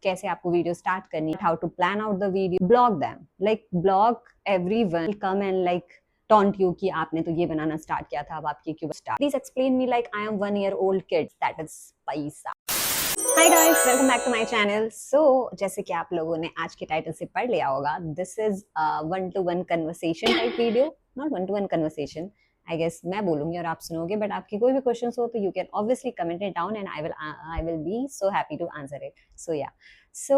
कैसे आपको video start करनी है, how to plan out the video, blog them, like blog everyone come and like taunt you कि आपने तो ये बनाना स्टार्ट किया था, अब आपकी क्यों start. Please explain me like I am 1 year old kid, that is पैसा। Hi guys, welcome back to my channel. So जैसे कि आप लोगों ने आज के टाइटल से पढ़ लिया होगा, this is 1-to-1 conversation type video, not 1-to-1 conversation. I guess मैं बोलूंगी और आप सुनोगे, बट आपकी कोई भी क्वेश्चन हो तो you can obviously comment it down and I will be so happy to answer it. So yeah so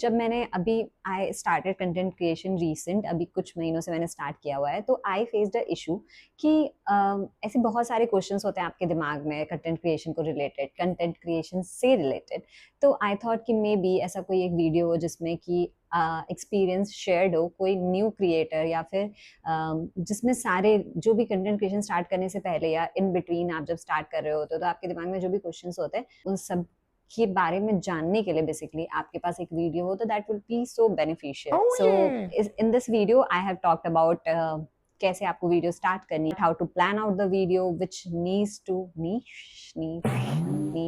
जब मैंने अभी I started content creation recent, अभी कुछ महीनों से मैंने स्टार्ट किया हुआ है, तो आई फेस्ड अ इशू कि ऐसे बहुत सारे क्वेश्चंस होते हैं आपके दिमाग में कंटेंट क्रिएशन को रिलेटेड, कंटेंट क्रिएशन से रिलेटेड। तो आई थॉट कि मे बी ऐसा कोई एक वीडियो हो जिसमें कि एक्सपीरियंस शेयर्ड हो, कोई न्यू क्रिएटर या फिर जिसमें सारे जो भी कंटेंट क्रिएशन स्टार्ट करने से पहले या इन बिटवीन आप जब स्टार्ट कर रहे होते हो तो आपके दिमाग में जो भी क्वेश्चंस होते हैं उन सब के बारे में जानने के लिए बेसिकली आपके पास एक वीडियो हो तो that will be so beneficial. So in this video I have talked about कैसे आपको वीडियो स्टार्ट करनी है, how to plan out the video, which needs to niche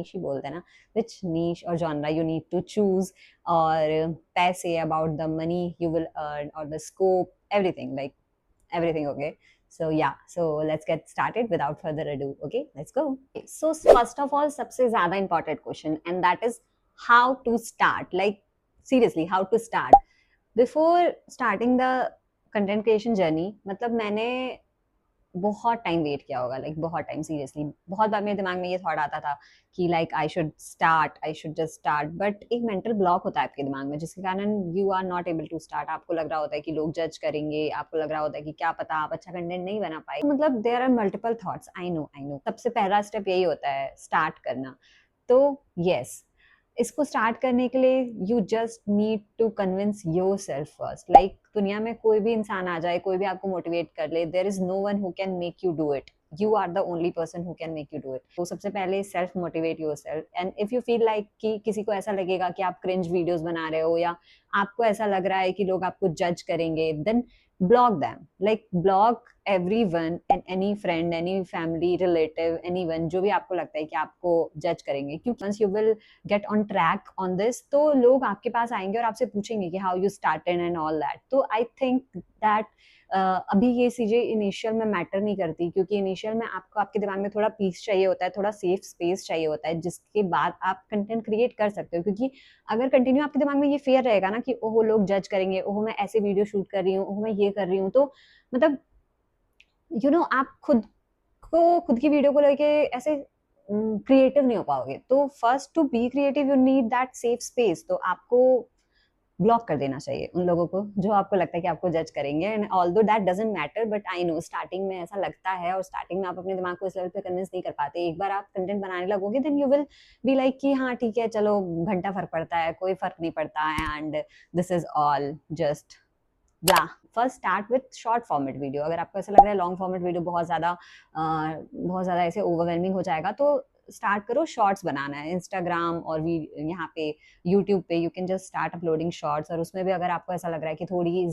ही बोलते हैं ना, विच नीश और genre you need to choose, और पैसे, about the money you will earn और the scope, everything like everything. Okay, so yeah, so let's get started without further ado. Okay, let's go. Okay, so first of all, सबसे ज्यादा important question, and that is how to start. Like seriously, how to start before starting the content creation journey. मतलब मैंने बहुत time wait किया होगा, like बहुत time, seriously बहुत बार मेरे दिमाग में ये थॉट आता था कि like I should just start, but एक मेंटल ब्लॉक होता है आपके दिमाग में जिसके कारण you are not able to start. आपको लग रहा होता है कि लोग जज करेंगे, आपको लग रहा होता है कि क्या पता आप अच्छा कंटेंट नहीं बना पाए, मतलब there are multiple thoughts. I know सबसे पहला स्टेप यही होता है, स्टार्ट करना। तो यस, इसको स्टार्ट करने के लिए you just need to convince yourself first. Like दुनिया में कोई भी इंसान आ जाए, कोई भी आपको मोटिवेट कर ले, there is no one who can make you do it, you are the only person who can make you do it. तो सबसे पहले self motivate your self, and if you feel like कि किसी को ऐसा लगेगा कि आप क्रिंज वीडियोस बना रहे हो या आपको ऐसा लग रहा है कि लोग आपको जज करेंगे, then block them, like block everyone and any friend, any family relative, anyone जो भी आपको लगता है कि आपको जज करेंगे, क्योंकि once you will get on track on this तो लोग आपके पास आएंगे और आपसे पूछेंगे कि how you started and all that। तो I think that अभी ये चीजें इनिशियल में मैटर नहीं करती, क्योंकि इनिशियल में आपको आपके दिमाग में थोड़ा पीस चाहिए होता है, थोड़ा सेफ स्पेस चाहिए होता है, जिसके बाद आप कंटेंट क्रिएट कर सकते हो। क्योंकि अगर कंटिन्यू आपके दिमाग में ये फियर रहेगा ना कि ओहो लोग जज करेंगे, ओहो मैं ऐसे वीडियो शूट कर रही हूँ, ओहो मैं ये कर रही हूँ, तो मतलब आप खुद की वीडियो को लेके ऐसे क्रिएटिव नहीं हो पाओगे। तो first to be creative you need that safe space. तो आपको ब्लॉक कर देना चाहिए उन लोगों को जो आपको लगता है कि आपको जज करेंगे, and although that doesn't matter, but I know starting में ऐसा लगता है, और स्टार्टिंग में आप अपने दिमाग को इस लेवल पे कन्विंस नहीं कर पाते। एक बार आप कंटेंट बनाने लगोगे then you will be like कि हाँ ठीक है, चलो घंटा फर्क पड़ता है, कोई फर्क नहीं पड़ता है, and this is all just blah. First start with short format video. अगर आपको ऐसा लग रहा है लॉन्ग फॉर्मेट वीडियो बहुत ज्यादा ऐसे ओवरवेलमिंग हो जाएगा, तो स्टार्ट करो शॉर्ट्स बनाना है। इंस्टाग्राम और यहाँ पे यूट्यूब पे you can just start uploading shorts, और उसमें भी अगर आपको ऐसा लग रहा है कि थोड़ी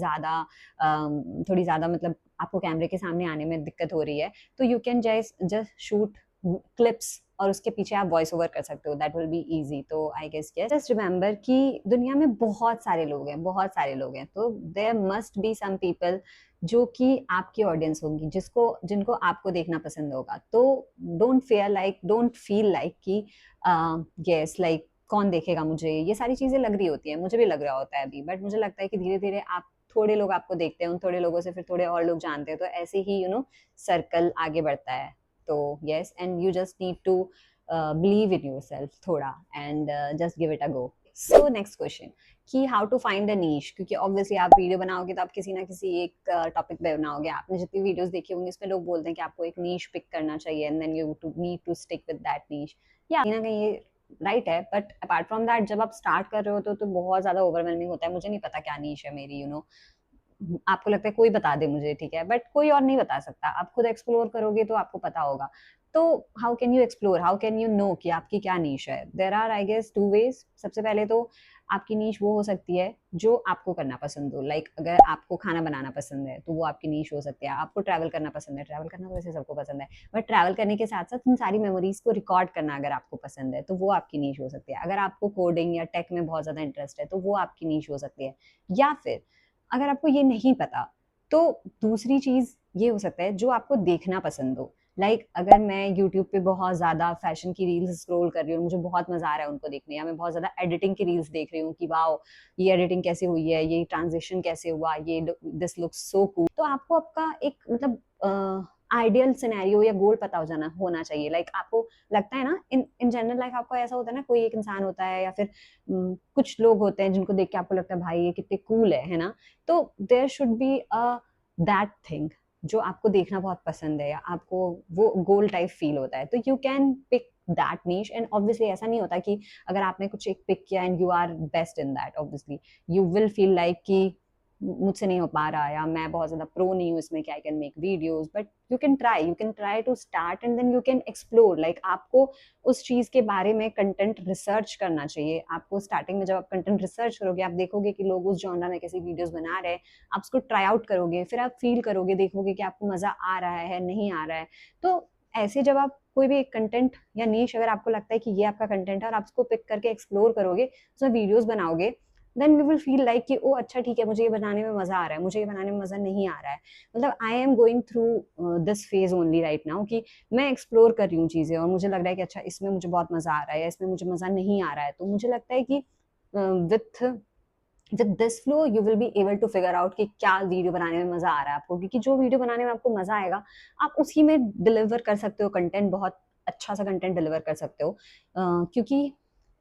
ज्यादा मतलब आपको कैमरे के सामने आने में दिक्कत हो रही है, तो you can just shoot clips और उसके पीछे आप वॉइस ओवर कर सकते हो, दैट विल बी इजी। तो I guess yes, just remember कि दुनिया में बहुत सारे लोग हैं, तो there must be some people जो कि आपकी ऑडियंस होगी, जिनको आपको देखना पसंद होगा। तो डोंट फील लाइक कि यस लाइक कौन देखेगा मुझे, ये सारी चीजें लग रही होती है, मुझे भी लग रहा होता है अभी, बट मुझे लगता है कि धीरे धीरे आप थोड़े लोग आपको देखते हैं, उन थोड़े लोगों से फिर थोड़े और लोग जानते हैं, तो ऐसे ही सर्कल आगे बढ़ता है। तो yes, and you just need to believe in yourself थोड़ा, and just give it a go. So next question कि how to find a niche, क्योंकि obviously आप वीडियो बनाओगे तो आप किसी ना किसी एक टॉपिक पे बनाओगे। आपने जितनी वीडियोस देखी होंगी उसमें लोग बोलते हैं कि आपको एक नीश पिक करना चाहिए, and then you need to stick with that niche। या कहीं ना कहीं ये राइट है, बट अपार्ट फ्रॉम दैट जब आप स्टार्ट कर रहे हो तो बहुत ज्यादा ओवरवेलमिंग होता है, मुझे नहीं पता क्या नीश है मेरी, आपको लगता है कोई बता दे मुझे, ठीक है, बट कोई और नहीं बता सकता। आप खुद एक्सप्लोर करोगे तो आपको पता होगा। तो how can you explore, how can you know कि आपकी क्या नीश है? There are I guess two ways. सबसे पहले तो आपकी नीश वो हो सकती है जो आपको करना पसंद हो। लाइक अगर आपको खाना बनाना पसंद है तो वो आपकी नीश हो सकती है। आपको ट्रैवल करना पसंद है, ट्रैवल करना तो वैसे सबको पसंद है, बट ट्रैवल करने के साथ साथ उन सारी मेमोरीज को रिकॉर्ड करना अगर आपको पसंद है तो वो आपकी नीश हो सकती है। अगर आपको कोडिंग या टेक में बहुत ज्यादा इंटरेस्ट है तो वो आपकी नीश हो सकती है। या फिर अगर आपको ये नहीं पता तो दूसरी चीज ये हो सकता है जो आपको देखना पसंद हो। लाइक अगर मैं यूट्यूब पे बहुत ज्यादा फैशन की रील्स स्क्रॉल कर रही हूँ, मुझे बहुत मजा आ रहा है उनको देखने, या मैं बहुत ज्यादा एडिटिंग की रील्स देख रही हूँ कि वाओ ये एडिटिंग कैसे हुई है, ये ट्रांजिशन कैसे हुआ, ये दिस लुक्स सो कूल, तो आपको आपका एक मतलब आइडियल सिनेरियो या गोल पता हो जाना होना चाहिए। लाइक आपको लगता है ना, इन जनरल लाइफ आपको ऐसा होता है ना, कोई एक इंसान होता है या फिर कुछ लोग होते हैं जिनको देख के आपको लगता है भाई ये कितने कूल है ना। तो there should be a that thing जो आपको देखना बहुत पसंद है या आपको वो गोल टाइप फील होता है, तो you can pick that niche. And obviously ऐसा नहीं होता कि अगर आपने कुछ एक पिक किया and you are best in that, obviously you will feel like कि मुझसे नहीं हो पा रहा या मैं बहुत ज्यादा प्रो नहीं हूँ इसमें कि I can make videos, but you can try to start and then you can explore. Like आपको उस चीज के बारे में कंटेंट रिसर्च करना चाहिए। आपको स्टार्टिंग में जब आप कंटेंट रिसर्च करोगे, आप देखोगे कि लोग उस जॉनरा में कैसी वीडियोस बना रहे हैं, आप उसको ट्राई आउट करोगे, फिर आप फील करोगे, देखोगे कि आपको मजा आ रहा है नहीं आ रहा है। तो ऐसे जब आप कोई भी कंटेंट या नीश अगर आपको लगता है कि ये आपका कंटेंट है और आप उसको पिक करके एक्सप्लोर करोगे, उसमें वीडियोस बनाओगे, then you will feel like कि ओ अच्छा ठीक है, मुझे ये बनाने में मजा आ रहा है, मुझे ये बनाने में मजा नहीं आ रहा है। मतलब I am going through this phase only right now कि मैं एक्सप्लोर कर रही हूँ चीजें और मुझे लग रहा है कि अच्छा इसमें मुझे बहुत मजा आ रहा है या इसमें मुझे मजा नहीं आ रहा है। तो मुझे लगता है कि with with this flow you will be able to figure out कि क्या वीडियो बनाने में मजा आ रहा है आपको, क्योंकि जो वीडियो बनाने में आपको मजा आएगा आप उसी में डिलीवर कर सकते हो कंटेंट, बहुत अच्छा सा कंटेंट डिलीवर कर सकते हो। क्योंकि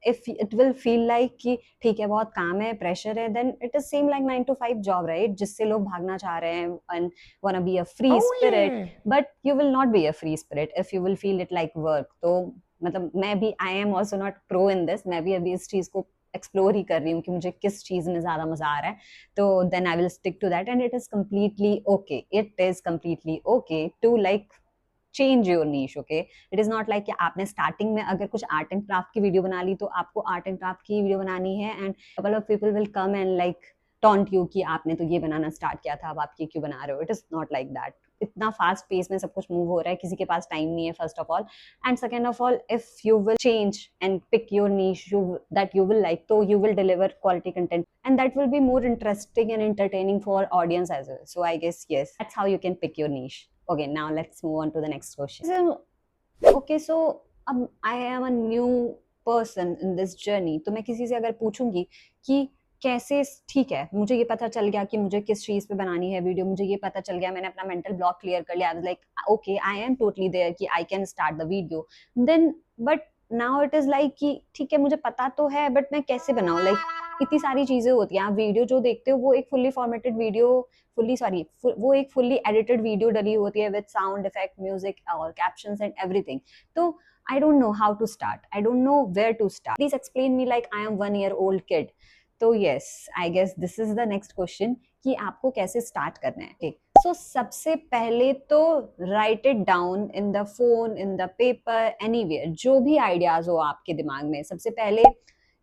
if it will feel like कि ठीक है बहुत काम है, प्रेशर है, then it is same like 9 to 5 job, right, जिससे लोग भागना चाह रहे हैं and want be a free spirit, but you will not be a free spirit if you will feel it like work. तो मतलब मैं भी I am also not pro in this, मैं भी अभी इस चीज को एक्सप्लोर ही कर रही हूँ कि मुझे किस चीज में ज्यादा मजा आ रहा है। तो then I will stick to that and it is completely okay, it is completely okay to like change your niche. Okay, it is not like कि आपने स्टार्टिंग में अगर कुछ आर्ट एंड क्राफ्ट की वीडियो बना ली तो आपको आर्ट एंड क्राफ्ट की वीडियो बनानी है and couple of people will come and like taunt you कि आपने तो ये बनाना स्टार्ट किया था, अब आप ये क्यों बना रहे हो। It is not like that. इतना फास्ट पेस में सब कुछ मूव हो रहा है, किसी के पास टाइम नहीं है first of all, and second of all if you will change and pick your niche that you will like, so you will deliver quality content and that will be more interesting and entertaining for audience as well. So I guess yes, that's how you can pick your niche. Okay, now let's move on to the next question. So okay, so I am a new person in this journey, तो मैं किसी से अगर पूछूंगी कि कैसे, ठीक है मुझे ये पता चल गया कि मुझे किस चीज पे बनानी है वीडियो, मुझे ये पता चल गया, मैंने अपना मेंटल ब्लॉक क्लियर कर लिया, I was like okay I am totally there कि I can start the video, then but now it is like कि ठीक है मुझे पता तो है बट मैं कैसे बनाऊं। लाइक इतनी सारी चीजें होती हैं, आप वीडियो जो देखते हो वो एक फुल्ली फॉर्मेटेड वीडियो, वो एक फुल्ली एडिटेड वीडियो डली होती है विद साउंड इफेक्ट, म्यूजिक और कैप्शंस एंड एवरीथिंग। तो I don't know how to start. I don't know where to start. Please explain me like I am 1 year old kid. तो yes, I guess this is the next question कि आपको कैसे start करना है। Okay. So सबसे पहले तो write it down in the phone, in the paper, anywhere. जो भी आइडियाज हो आपके दिमाग में, सबसे पहले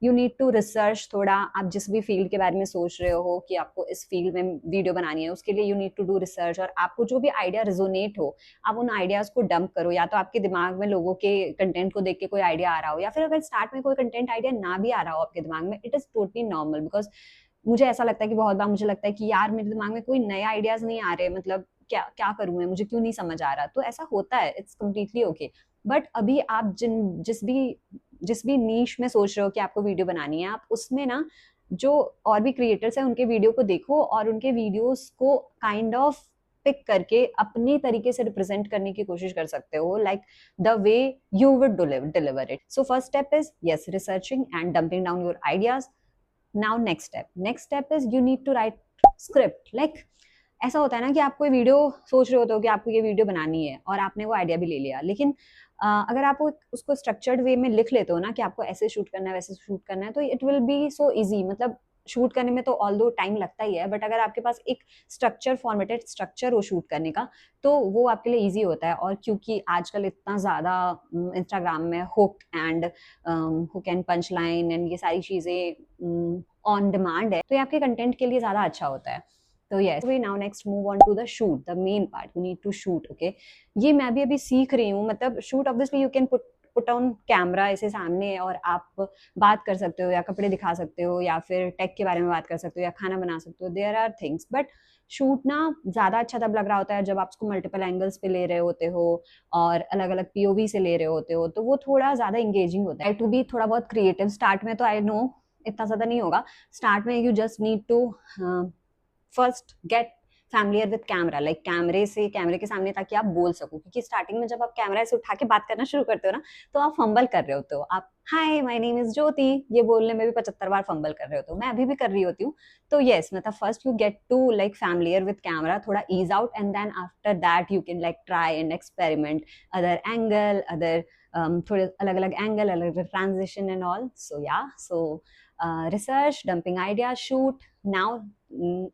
यू नीड टू रिसर्च थोड़ा। आप जिस भी फील्ड के बारे में सोच रहे हो कि आपको इस फील्ड में वीडियो बनानी है, उसके लिए you need to do research, और आपको जो भी आइडिया रिजोनेट हो आप उन आइडियाज को डंप करो। या तो आपके दिमाग में लोगों के कंटेंट को देख के कोई आइडिया आ रहा हो, या फिर अगर स्टार्ट में कोई कंटेंट आइडिया ना भी आ रहा हो आपके दिमाग में, it is totally normal. Because मुझे ऐसा लगता है कि बहुत बार मुझे लगता है कि यार मेरे दिमाग में कोई नए आइडियाज नहीं आ रहे, मतलब क्या क्या करूं मैं, मुझे क्यों नहीं समझ आ रहा। तो ऐसा होता है, इट्स कम्प्लीटली ओके। बट अभी आप जिस भी नीश में सोच रहे हो कि आपको वीडियो बनानी है, आप उसमें ना जो और भी क्रिएटर्स हैं उनके वीडियो को देखो और उनके वीडियोस को काइंड ऑफ पिक करके अपने तरीके से रिप्रेजेंट करने की कोशिश कर सकते हो, like the way you would deliver it. So first step is yes researching and dumping down your ideas. Now next step is you need to write script. Like ऐसा होता है ना कि आप कोई वीडियो सोच रहे होते हो कि आपको ये वीडियो बनानी है और आपने वो आइडिया भी ले लिया, लेकिन अगर आप उसको स्ट्रक्चर्ड वे में लिख लेते हो ना कि आपको ऐसे शूट करना है वैसे शूट करना है, तो it will be so easy. मतलब शूट करने में तो ऑल्दो टाइम लगता ही है, बट अगर आपके पास एक फॉर्मेटेड स्ट्रक्चर हो शूट करने का, तो वो आपके लिए ईजी होता है। और क्योंकि आजकल इतना ज़्यादा इंस्टाग्राम में hook and punch line and ये सारी चीज़ें ऑन डिमांड है, तो ये आपके कंटेंट के लिए ज़्यादा अच्छा होता है। तो yes, we now next move on to the shoot, the main part, you need to shoot. Okay, ये मैं भी अभी सीख रही हूँ। मतलब shoot obviously you can put on camera ऐसे सामने और आप बात कर सकते हो या कपड़े दिखा सकते हो या फिर टेक के बारे में बात कर सकते हो या खाना बना सकते हो, there are things. But shoot ना ज़्यादा अच्छा तब लग रहा होता है जब आप उसको मल्टीपल एंगल्स पे ले रहे होते हो और अलग अलग पीओवी से ले रहे होते हो, तो वो थोड़ा ज़्यादा इंगेजिंग होता है। टू बी थोड़ा बहुत क्रिएटिव स्टार्ट में, तो आई नो इतना ज़्यादा नहीं होगा स्टार्ट में। You just need to first get familiar with camera, like कैमरे के सामने, ताकि आप बोल सको। क्योंकि स्टार्टिंग में जब आप कैमरा से उठा के बात करना शुरू करते हो ना, तो आप फंबल कर रहे होते हो। आप हाय माय नेम इज ज्योति ये बोलने में भी 75 बार फंबल कर रहे होते हो। मैं अभी भी कर रही होती हूँ। तो यस, मतलब first you get to like familiar with camera, थोड़ा ease out, and then after that you can like try and experiment other angle, other थोड़े अलग अलग एंगल, अलग अलग transition and all. So yeah, so research, dumping idea, shoot. Now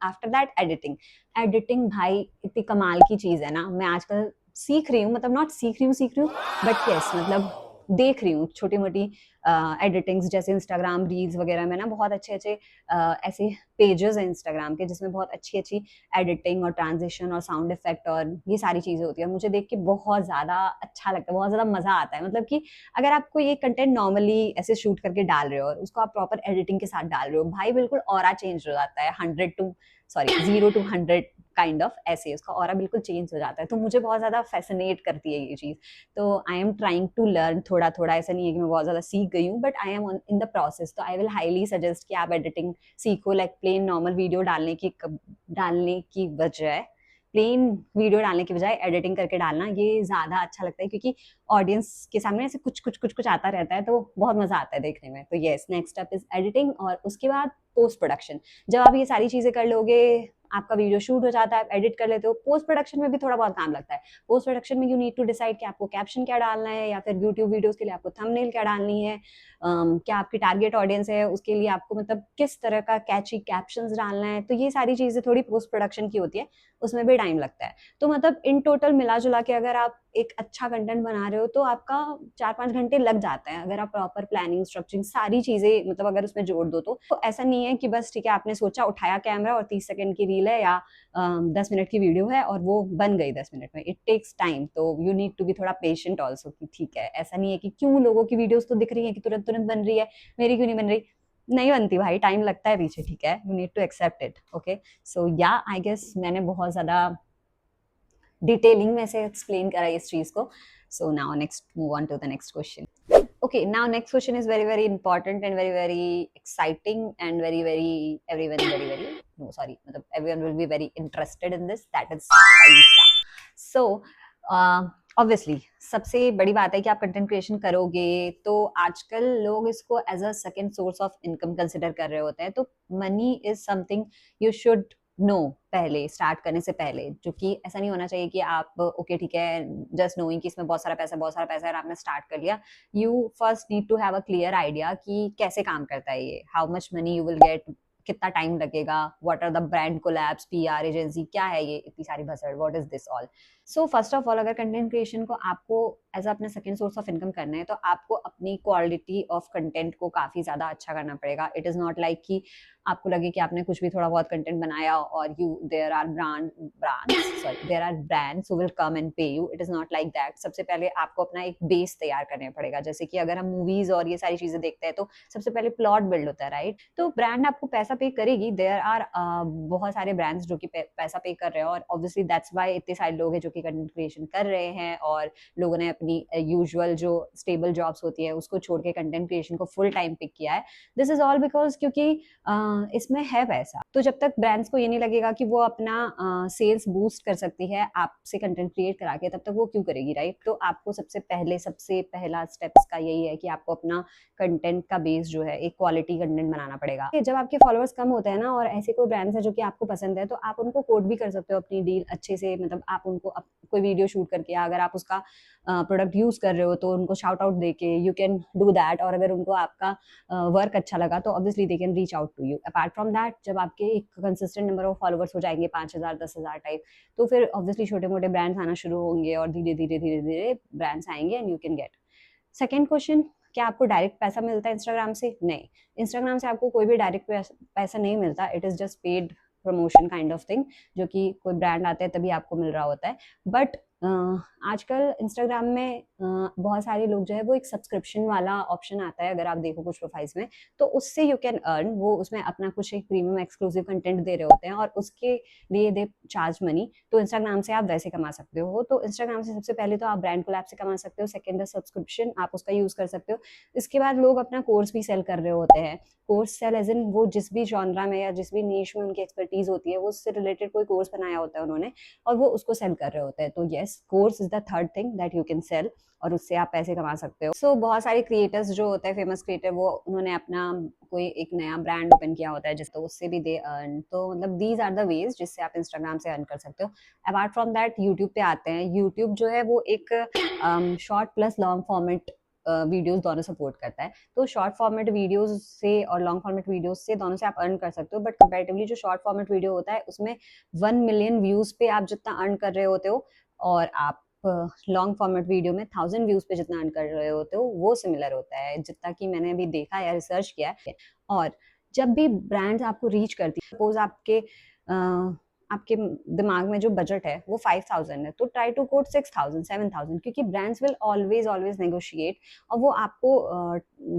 after that editing भाई इतनी कमाल की चीज है ना। मैं आजकल सीख रही हूँ, मतलब नॉट सीख रही हूँ, बट यस, मतलब देख रही हूँ छोटी मोटी एडिटिंग्स, जैसे इंस्टाग्राम रील्स वगैरह में ना बहुत अच्छे अच्छे ऐसे पेजेस हैं इंस्टाग्राम के, जिसमें बहुत अच्छी अच्छी एडिटिंग और ट्रांजिशन और साउंड इफेक्ट और ये सारी चीजें होती है। मुझे देख के बहुत ज्यादा अच्छा लगता है, बहुत ज्यादा मजा आता है। मतलब कि अगर आपको ये कंटेंट नॉर्मली ऐसे शूट करके डाल रहे हो और उसको आप प्रॉपर एडिटिंग के साथ डाल रहे हो, भाई बिल्कुल ऑरा चेंज हो जाता है। 0 to 100 काइंड ऑफ ऐसे उसका ऑरा बिल्कुल चेंज हो जाता है। तो मुझे बहुत ज्यादा फैसिनेट करती है ये चीज। तो I am trying to learn थोड़ा थोड़ा, ऐसा नहीं है कि मैं बहुत ज्यादा सीख गई हूँ, but I am in the process. तो आई विल हाईली सजेस्ट कि आप एडिटिंग सीखो, लाइक प्लेन नॉर्मल वीडियो डालने की बजाय एडिटिंग करके डालना, ये ज्यादा अच्छा लगता है। क्योंकि ऑडियंस के सामने ऐसे कुछ आता रहता है, तो बहुत मजा आता है देखने में। तो yes, next step is editing, और उसके बाद पोस्ट प्रोडक्शन। जब आप ये सारी चीजें कर लोगे, आपका वीडियो शूट हो जाता है, आप एडिट कर लेते हो, पोस्ट प्रोडक्शन में भी थोड़ा बहुत काम लगता है। पोस्ट प्रोडक्शन में यू नीड टू डिसाइड कि आपको कैप्शन क्या डालना है, या फिर यूट्यूब वीडियोस के लिए आपको थंबनेल क्या डालनी है, क्या आपकी टारगेट ऑडियंस है, उसके लिए आपको मतलब किस तरह का कैची कैप्शंस डालना है। तो ये सारी चीजें थोड़ी पोस्ट प्रोडक्शन की होती है, उसमें भी टाइम लगता है। तो मतलब इन टोटल मिला जुला के अगर आप एक अच्छा कंटेंट बना रहे हो, तो आपका 4-5 घंटे लग जाता है, अगर आप प्रॉपर प्लानिंग, स्ट्रक्चरिंग सारी चीजें मतलब अगर उसमें जोड़ दो। तो ऐसा नहीं है कि बस ठीक है आपने सोचा, उठाया कैमरा और 30 सेकंड की रील है या 10 मिनट की वीडियो है और वो बन गई 10 मिनट में। It takes time. तो यू नीड टू बी थोड़ा पेशेंट ऑल्सो, कि ठीक है ऐसा नहीं है कि क्यों लोगों की वीडियोस तो दिख रही है कि तुरंत तुरंत बन रही है, मेरी क्यों नहीं बन रही। नहीं बनती भाई, टाइम लगता है पीछे, ठीक है, you need to accept it. Okay, so yeah I guess मैंने बहुत ज्यादा डिटेलिंग में से एक्सप्लेन करा इस चीज को। So now next move on to the next question. Okay, now next question is very very important and very very exciting and everyone will be very interested in this, that is paisa. So obviously सबसे बड़ी बात है कि आप content creation करोगे तो आजकल लोग इसको as a second source of income consider कर रहे होते हैं। तो money is something you should know पहले, स्टार्ट करने से पहले। जो कि ऐसा नहीं होना चाहिए कि आप ओके ठीक है जस्ट नोइंग कि इसमें बहुत सारा पैसा है और आपने स्टार्ट कर लिया। You first need to have a clear idea कि कैसे काम करता है ये, how much money you will get, कितना टाइम लगेगा, what are the brand collabs, PR agency, क्या है ये इतनी सारी भसड़, what is this all. So first of all, अगर कंटेंट क्रिएशन को आपको एज अपने सेकंड सोर्स ऑफ इनकम करना है, तो आपको अपनी क्वालिटी ऑफ कंटेंट को काफी ज्यादा अच्छा करना पड़ेगा। इट इज नॉट लाइक कि आपको लगे कि आपने कुछ भी थोड़ा बहुत कंटेंट बनाया और there are brands who will come and pay you. It is not like that. सबसे पहले आपको अपना एक बेस तैयार करना पड़ेगा। जैसे कि अगर हम मूवीज और ये सारी चीजें देखते हैं, तो सबसे पहले प्लॉट बिल्ड होता है, राइट। तो ब्रांड आपको पैसा पे करेगी, देयर आर बहुत सारे ब्रांड्स जो कि पैसा पे कर रहे हैं, और ऑब्वियसली दैट्स वाई इतने सारे लोग हैं जो कि कंटेंट क्रिएशन कर रहे हैं, और लोगों ने अपनी यूजुअल जो स्टेबल जॉब्स होती है उसको छोड़ के कंटेंट क्रिएशन को फुल टाइम पिक किया है। दिस इज ऑल बिकॉज क्योंकि इसमें है पैसा। तो जब तक ब्रांड्स को ये नहीं लगेगा कि वो अपना सेल्स बूस्ट कर सकती है आपसे कंटेंट क्रिएट करा के, तब तक वो क्यों करेगी, राइट। तो आपको सबसे पहला स्टेप इसका यही है कि आपको अपना कंटेंट का बेस जो है एक क्वालिटी कंटेंट बनाना पड़ेगा। जब आपके फॉलोअर्स कम होते हैं ना, और ऐसे कोई ब्रांड्स है जो कि आपको पसंद है, तो आप उनको कोट भी कर सकते हो अपनी डील अच्छे से। मतलब आप उनको कोई वीडियो शूट करके, या अगर आप उसका प्रोडक्ट यूज कर रहे हो तो उनको शाउट आउट देके यू कैन डू दैट। और अगर उनको आपका वर्क अच्छा लगा तो obviously they can reach out to you. Apart from that, जब आपके एक कंसिस्टेंट नंबर ऑफ फॉलोवर्स हो जाएंगे 5,000 10,000 टाइप, तो फिर ऑब्वियसली छोटे मोटे ब्रांड्स आना शुरू होंगे और धीरे धीरे धीरे धीरे ब्रांड्स आएंगे and you can get. Second question, क्या आपको डायरेक्ट पैसा मिलता है इंस्टाग्राम से? नहीं, इंस्टाग्राम से आपको कोई भी डायरेक्ट पैसा नहीं मिलता। It is just paid promotion kind of thing, जो कि कोई ब्रांड आते हैं तभी आपको मिल रहा होता है। बट आजकल इंस्टाग्राम में बहुत सारे लोग जो है वो एक सब्सक्रिप्शन वाला ऑप्शन आता है, अगर आप देखो कुछ प्रोफाइल्स में, तो उससे यू कैन अर्न। वो उसमें अपना कुछ एक प्रीमियम एक्सक्लूसिव कंटेंट दे रहे होते हैं और उसके लिए दे चार्ज मनी। तो इंस्टाग्राम से आप वैसे कमा सकते हो। तो इंस्टाग्राम से सबसे पहले तो आप ब्रांड कोलैब से कमा सकते हो, सेकेंड सब्सक्रिप्शन आप उसका यूज कर सकते हो। इसके बाद लोग अपना कोर्स भी सेल कर रहे होते हैं। कोर्स सेल एज इन वो जिस भी जॉनरा में या जिस भी नीश में उनकी एक्सपर्टीज होती है, वो उससे रिलेटेड कोई कोर्स बनाया होता है उन्होंने और वो उसको सेल कर रहे होते हैं। तो yes, course is the third thing that you can sell और उससे आप पैसे कमा सकते हो। सो बहुत सारे क्रिएटर्स जो होते हैं, फेमस क्रिएटर, वो उन्होंने अपना कोई एक नया ब्रांड ओपन किया होता है जिस तो उससे भी दे अर्न। तो मतलब दीज आर द वेज जिससे आप इंस्टाग्राम से अर्न कर सकते हो। अपार्ट फ्रॉम दैट, यूट्यूब पे आते हैं। यूट्यूब जो है वो एक short plus long format videos दोनों सपोर्ट करता है। तो शॉर्ट फॉर्मेट वीडियोस से और लॉन्ग फॉर्मेट वीडियोस से, दोनों से आप अर्न कर सकते हो। बट कंपैरेटिवली जो शॉर्ट फॉर्मेट वीडियो होता है उसमें 1 मिलियन व्यूज पे आप जितना अर्न कर रहे होते हो और आप लॉन्ग फॉर्मेट वीडियो में 1000 व्यूज पे जितना अर्न कर रहे होते हो वो सिमिलर होता है, जितना कि मैंने अभी देखा या रिसर्च किया है। और जब भी ब्रांड्स आपको रीच करती है, सपोज आपके दिमाग में जो बजट है वो 5,000 है, तो ट्राई टू कोट 6,000 7,000, क्योंकि brands will always always negotiate और वो आपको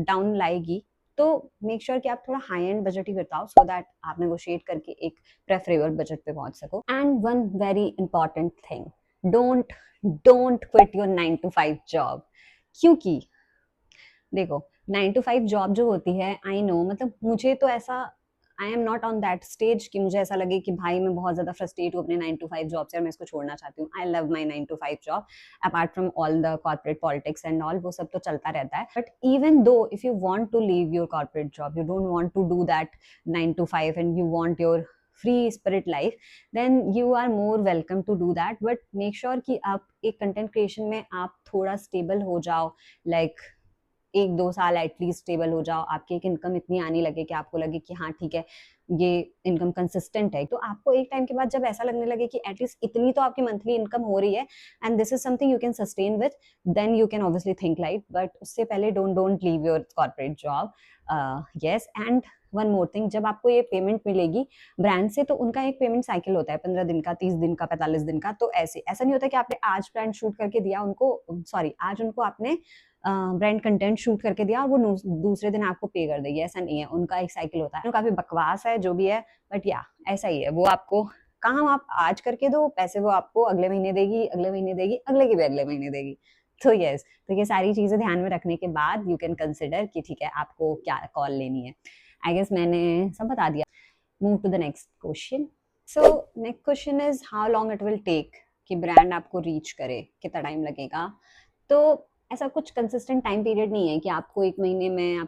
डाउन लाएगी। तो मेक श्योर कि आप थोड़ा हाई एंड बजट ही बताओ, सो दैट आप नेगोशिएट करके एक प्रेफरेबल बजट पे पहुंच सको। And one very important thing, don't don't quit your 9 to 5 job. क्योंकि देखो, 9 to 5 जॉब जो होती है, आई नो, मतलब मुझे तो ऐसा, I am not on that stage कि मुझे ऐसा लगे कि भाई मैं बहुत ज्यादा फ्रस्ट्रेट हूँ अपने 9 to 5 जॉब से और मैं इसको छोड़ना चाहती हूँ। I love my 9 to 5 job. Apart from all the corporate politics and all, वो सब तो चलता रहता है। But even though if you want to leave your corporate job, you don't want to do that 9 to 5 and you want your free spirit life, then you are more welcome to do that. But make sure कि आप एक content creation में आप थोड़ा stable हो जाओ, like 1-2 साल at least stable हो जाओ, आपकी एक इनकम इतनी आने लगे कि आपको लगे कि हाँ ठीक है, ये इनकम कंसिस्टेंट है। तो आपको एक टाइम के बाद जब ऐसा लगने लगे कि एटलीस्ट इतनी तो आपकी मंथली इनकम हो रही है and this is something you can sustain with, then you can obviously think like. But उससे पहले don't leave your corporate job. Yes, and one more thing, जब आपको ये पेमेंट मिलेगी ब्रांड से, तो उनका एक पेमेंट साइकिल होता है 15 दिन का, 30 दिन का, 45 दिन का। तो ऐसा नहीं होता कि आपने आज ब्रांड शूट करके दिया उनको, सॉरी, आज उनको आपने ब्रांड कंटेंट शूट करके दिया और वो दूसरे दिन आपको पे कर देगी, ऐसा नहीं है। उनका एक साइकिल होता है। तो काफी बकवास है जो भी है, बट या ऐसा ही है। वो आपको काम आप आज करके दो, पैसे वो आपको अगले महीने देगी, अगले महीने देगी, अगले के भी अगले महीने देगी। तो यस, तो ये सारी चीजें ध्यान में रखने के बाद यू कैन कंसिडर कि ठीक है आपको क्या कॉल लेनी है। आई गेस मैंने सब बता दिया। Move to the next question. So next question is how long it will take कि ब्रांड आपको रीच करे, कितना टाइम लगेगा। तो ऐसा कुछ कंसिस्टेंट टाइम पीरियड नहीं है कि आपको 1 महीने में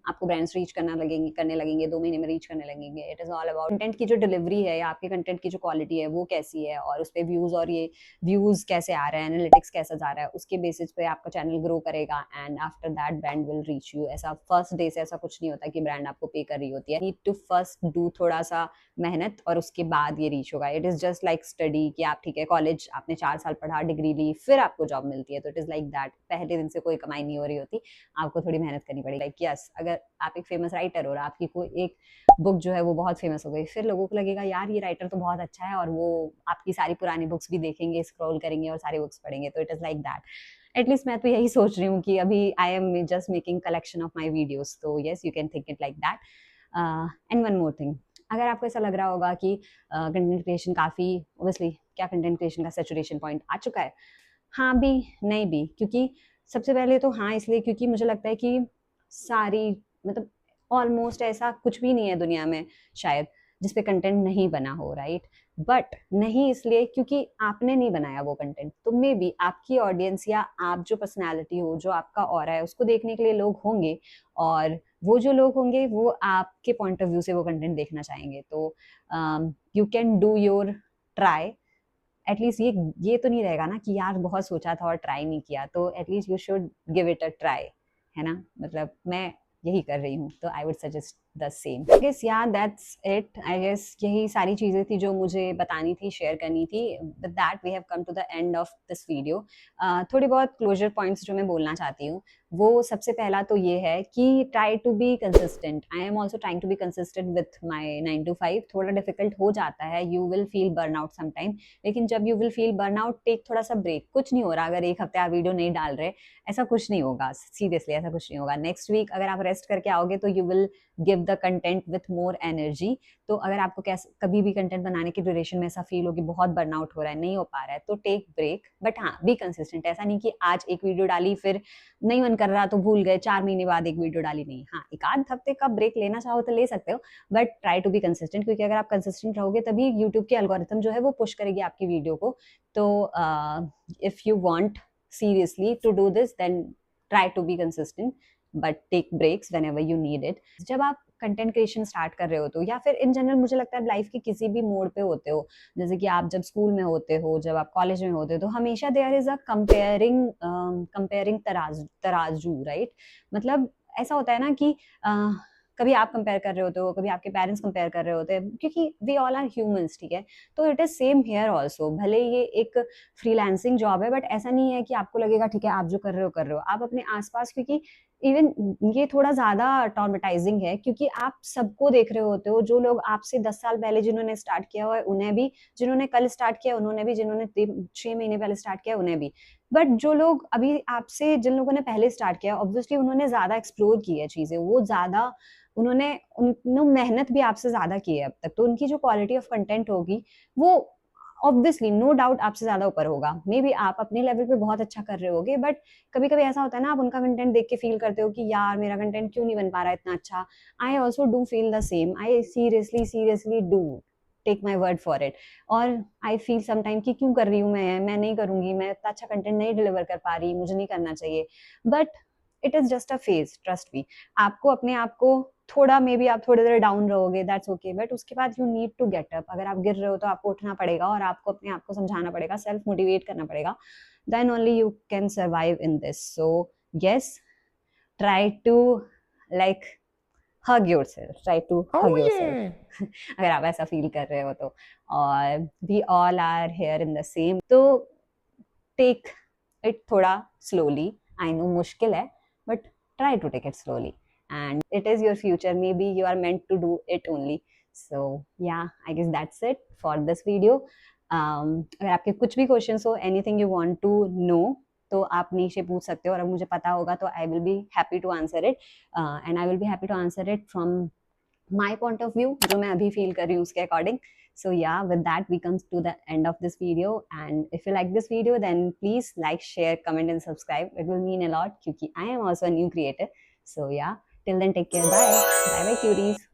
आपको ब्रांड्स रीच करने लगेंगे 2 महीने में रीच करने लगेंगे। It is all about content की जो डिलीवरी है या आपके कंटेंट की जो क्वालिटी है वो कैसी है, और उस पर व्यूज और ये व्यूज कैसे आ रहे हैं, एनालिटिक्स कैसा जा रहा है, उसके बेसिस पे आपका चैनल ग्रो करेगा and after that brand will reach you. ऐसा फर्स्ट डे से ऐसा कुछ नहीं होता कि ब्रांड आपको पे कर रही होती है। नीड टू फर्स्ट डू थोड़ा सा मेहनत और उसके बाद ये रीच होगा। It is just like study कि आप ठीक है कॉलेज आपने 4 साल पढ़ा, डिग्री ली, फिर आपको जॉब मिलती है। तो इट इज लाइक दैट, पहले दिन से कोई कमाई नहीं हो रही होती, आपको थोड़ी मेहनत करनी पड़ेगी। लाइक यस, अगर आप एक फेमस राइटर हो और आपकी कोई एक बुक जो है वो बहुत फेमस हो गई, फिर लोगों को लगेगा यार ये राइटर तो बहुत अच्छा है, और वो आपकी सारी पुरानी बुक्स भी देखेंगे, स्क्रॉल करेंगे और सारी बुक्स पढ़ेंगे। तो it is like that. At least मैं तो यही सोच रही हूँ कि अभी I am just making collection of my videos. तो yes, you can think it like that. And one more thing, अगर आपको ऐसा लग रहा होगा कि कंटेंट क्रिएशन काफ़ी, ऑब्वियसली क्या कंटेंट क्रिएशन का सैचुरेशन पॉइंट आ चुका है? हाँ भी, नहीं भी। क्योंकि सबसे पहले तो हाँ इसलिए क्योंकि मुझे लगता है कि सारी, मतलब ऑलमोस्ट ऐसा कुछ भी नहीं है दुनिया में शायद जिसपे कंटेंट नहीं बना हो, राइट? बट नहीं इसलिए क्योंकि आपने नहीं बनाया वो कंटेंट, तो मे बी आपकी ऑडियंस या आप जो पर्सनैलिटी हो, जो आपका ऑरा है, उसको देखने के लिए लोग होंगे, और वो जो लोग होंगे वो आपके पॉइंट ऑफ व्यू से वो कंटेंट देखना चाहेंगे। तो you can do your try at least ये तो नहीं रहेगा ना कि यार बहुत सोचा था और ट्राई नहीं किया, तो at least you should give it a try, है ना? मतलब मैं यही कर रही हूँ, तो I would suggest the same. I guess yeah that's it. I guess यही सारी चीज़ें थी जो मुझे बतानी थी, शेयर करनी थी। With that we have come to the end of this video. थोड़ी बहुत क्लोजर पॉइंट्स जो मैं बोलना चाहती हूँ, वो सबसे पहला तो ये है कि try to be consistent. I am also trying to be consistent with my 9 to 5। थोड़ा डिफिकल्ट हो जाता है, you will feel burn out sometime, लेकिन जब you will feel burn out, take थोड़ा सा ब्रेक। कुछ नहीं हो रहा अगर एक हफ्ते आप वीडियो नहीं डाल रहे, ऐसा कुछ नहीं होगा, सीरियसली ऐसा कुछ नहीं होगा। नेक्स्ट वीक अगर आप रेस्ट करके आओगे तो you will give the content with more energy. तो अगर आपको कभी भी कंटेंट बनाने की ड्यूरेशन में ऐसा फील हो कि बहुत बर्नआउट हो रहा है, नहीं हो पा रहा है, तो टेक ब्रेक। बट हाँ, बी कंसिस्टेंट। ऐसा नहीं कि आज एक वीडियो डाली फिर नहीं मन कर रहा तो भूल गए, 4 महीने बाद एक वीडियो डाली, नहीं। हाँ, एक आध हफ्ते का ब्रेक लेना चाहो तो ले सकते हो, but try to be consistent, क्योंकि अगर आप कंसिस्टेंट रहोगे तभी यूट्यूब की एल्गोरिथम जो है वो पुश करेगी आपकी वीडियो को। तो if you want seriously to do this, then try to be consistent, but take breaks whenever you need it. जब आप कंटेंट क्रिएशन स्टार्ट कर रहे हो तो, या फिर इन जनरल मुझे लगता है लाइफ के किसी भी मोड पे होते हो, जैसे कि आप जब स्कूल में होते हो, जब आप कॉलेज में होते हो, तो हमेशा देयर इज अ कंपेयरिंग तराजू, राइट? मतलब ऐसा होता है ना कि कभी आप कंपेयर कर रहे होते हो, कभी आपके पेरेंट्स कंपेयर कर रहे होते हैं, क्योंकि वी ऑल आर ह्यूमंस, ठीक है? तो it is same here also. भले ये एक फ्रीलांसिंग जॉब है, बट ऐसा नहीं है कि आपको लगेगा ठीक है आप जो कर रहे हो, आप अपने आसपास, क्योंकि इवन ये थोड़ा ज्यादा ट्रॉमेटाइजिंग है, क्योंकि आप सबको देख रहे होते हो, जो लोग आपसे 10 साल पहले जिन्होंने स्टार्ट किया हुआ है उन्हें भी, जिन्होंने कल स्टार्ट किया उन्होंने भी, जिन्होंने 6 महीने पहले स्टार्ट किया उन्हें भी। बट जो लोग अभी आपसे, जिन लोगों ने पहले स्टार्ट किया, ऑब्वियसली उन्होंने ज्यादा एक्सप्लोर की है चीजें, वो ज्यादा उन्होंने मेहनत भी आपसे ज्यादा की है अब तक, तो उनकी जो क्वालिटी ऑफ कंटेंट होगी वो ऑब्वियसली नो डाउट आपसे ज्यादा ऊपर होगा। मे बी आप अपने लेवल पे बहुत अच्छा कर रहे होगे, बट कभी कभी ऐसा होता है ना, आप उनका कंटेंट देख के फील करते हो कि यार मेरा कंटेंट क्यों नहीं बन पा रहा है इतना अच्छा। I also do feel the same, I seriously do, take my word for it. और आई फील समटाइम कि क्यों कर रही हूँ मैं नहीं करूंगी, मैं इतना अच्छा कंटेंट नहीं डिलीवर कर पा रही, मुझे नहीं करना चाहिए। But it is just a phase, trust me. आपको अपने आप को थोड़ा, मे बी आप थोड़ी देर डाउन रहोगे, दैट्स ओके, बट उसके बाद you need to get up. अगर आप गिर रहे हो तो आपको उठना पड़ेगा, और आपको अपने आप को समझाना पड़ेगा, सेल्फ मोटिवेट करना पड़ेगा, then only you can survive in this. So yes, try to like hug yourself, try to hug yourself अगर आप ऐसा फील कर रहे हो तो। और we all are here in the same, तो टेक इट थोड़ा स्लोली। आई नो मुश्किल है, but try to take it slowly, and it is your future, maybe you are meant to do it only. So yeah, I guess that's it for this video. अगर आपके कुछ भी questions हो, anything you want to know, तो आप नीचे पूछ सकते हो, और मुझे पता होगा तो I will be happy to answer it, and I will be happy to answer it from my point of view, जो मैं अभी फील कर रही हूँ उसके according. So yeah, with that we comes to the end of this video, and if you like this video, then please like, share, comment and subscribe. It will mean a lot, क्योंकि I am also a new creator. So yeah, till then take care, bye bye bye cuties.